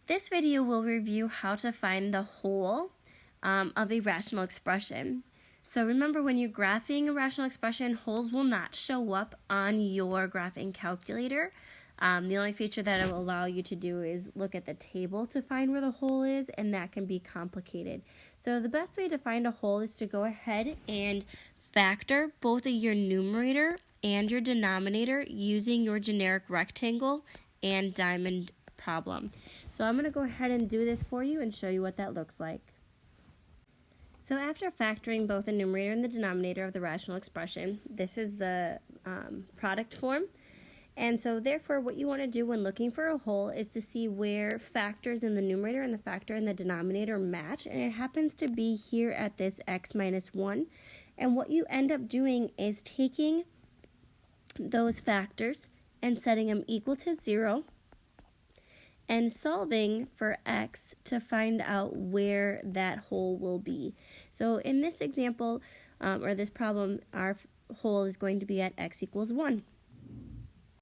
This video will review how to find the whole of a rational expression. So remember, when you're graphing a rational expression, wholes will not show up on your graphing calculator. The only feature that it will allow you to do is look at the table to find where the whole is, and that can be complicated. So the best way to find a whole is to go ahead and factor both of your numerator and your denominator using your generic rectangle and diamond problem. So I'm going to go ahead and do this for you and show you what that looks like. So after factoring both the numerator and the denominator of the rational expression, this is the product form. And so therefore what you want to do when looking for a whole is to see where factors in the numerator and the factor in the denominator match, and it happens to be here at this x minus 1. And what you end up doing is taking those factors and setting them equal to 0 and solving for x to find out where that whole will be. So in this example, or this problem, our whole is going to be at x equals 1.